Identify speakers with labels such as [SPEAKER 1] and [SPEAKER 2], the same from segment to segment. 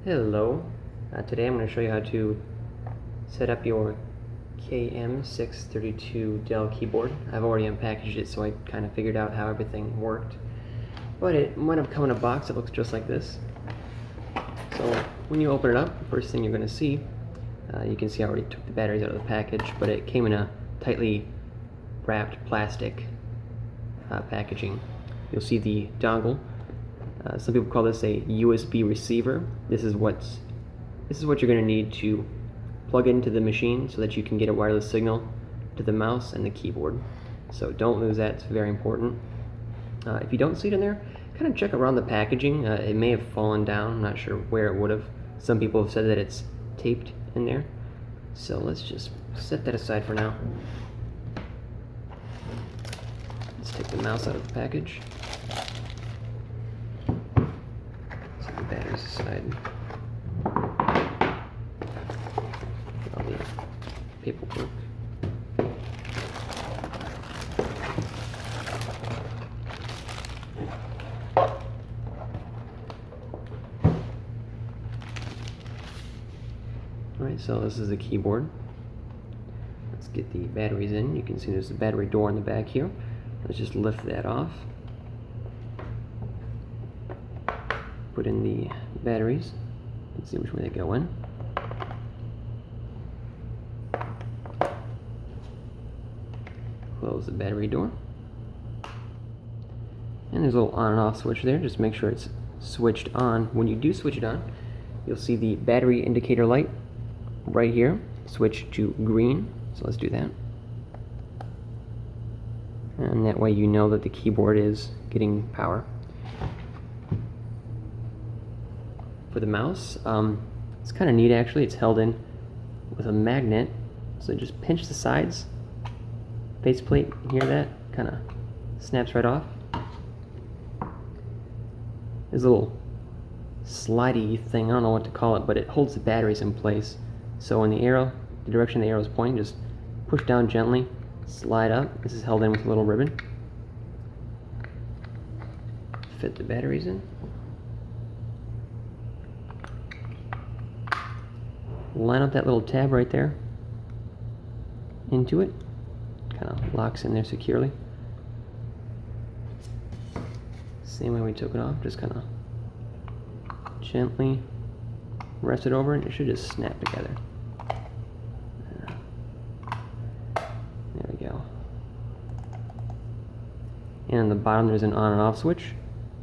[SPEAKER 1] Hello, today I'm going to show you how to set up your km632 Dell keyboard. I've already unpackaged it, so I kind of figured out how everything worked. But it might have come in a box that looks just like this. So when you open it up, the first thing you're going to see, you can see I already took the batteries out of the package, but it came in a tightly wrapped plastic packaging. You'll see the dongle. Some people call this a USB receiver. This is what you're going to need to plug into the machine so that you can get a wireless signal to the mouse and the keyboard. So don't lose that, it's very important. If you don't see it in there, kind of check around the packaging. It may have fallen down, I'm not sure where it would have. Some people have said that it's taped in there. So let's just set that aside for now. Let's take the mouse out of the package. Set the batteries aside. All the paperwork. Alright, so this is the keyboard. Let's get the batteries in. You can see there's a battery door in the back here. Let's just lift that off. Put in the batteries. Let's see which way they go in. Close the battery door. And there's a little on and off switch there. Just make sure it's switched on. When you do switch it on, you'll see the battery indicator light right here. Switch to green. So let's do that. And that way you know that the keyboard is getting power. For the mouse, it's kind of neat actually. It's held in with a magnet. So just pinch the sides. Faceplate, hear that? Kind of snaps right off. There's a little slidey thing, I don't know what to call it, but it holds the batteries in place. So when the direction the arrow is pointing, just push down gently, slide up. This is held in with a little ribbon. Fit the batteries in. Line up that little tab right there into it. Kind of locks in there securely. Same way we took it off, just kind of gently rest it over and it should just snap together. There we go. And on the bottom there's an on and off switch.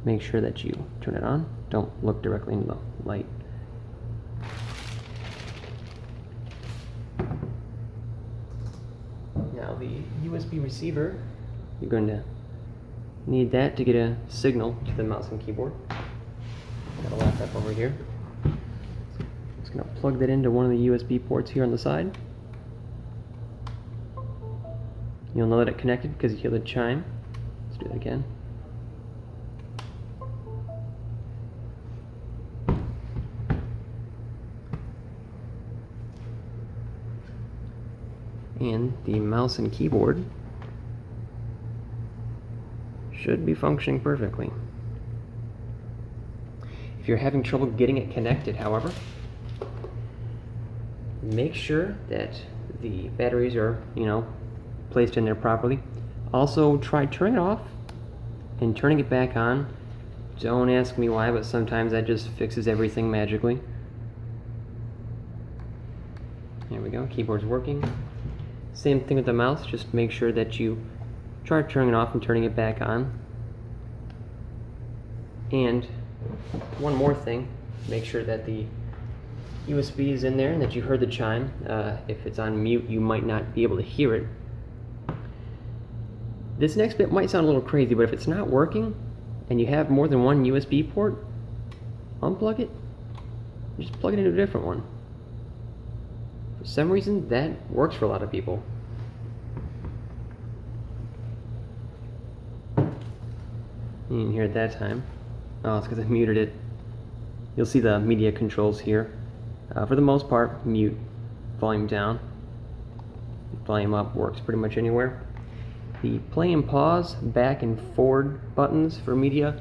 [SPEAKER 1] Make sure that you turn it on. Don't look directly into the light. Now the USB receiver, you're going to need that to get a signal to the mouse and keyboard. Got a laptop over here. Just going to plug that into one of the USB ports here on the side. You'll know that it connected because you hear the chime. Let's do that again. And the mouse and keyboard should be functioning perfectly. If you're having trouble getting it connected, however, make sure that the batteries are, placed in there properly. Also, try turning it off and turning it back on. Don't ask me why, but sometimes that just fixes everything magically. There we go, keyboard's working. Same thing with the mouse, just make sure that you try turning it off and turning it back on. And one more thing, make sure that the USB is in there and that you heard the chime. If it's on mute, you might not be able to hear it. This next bit might sound a little crazy, but if it's not working and you have more than one USB port, unplug it and just plug it into a different one. For some reason, that works for a lot of people. You didn't hear it that time. Oh, it's because I muted it. You'll see the media controls here. For the most part, mute, volume down, volume up works pretty much anywhere. The play and pause, back and forward buttons for media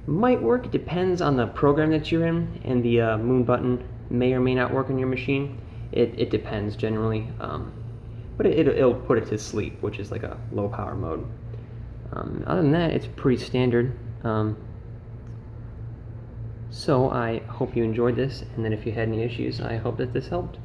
[SPEAKER 1] might work. It depends on the program that you're in, and the moon button may or may not work on your machine. It depends generally, but it'll put it to sleep, which is like a low power mode. Other than that, it's pretty standard. So I hope you enjoyed this, and then if you had any issues, I hope that this helped.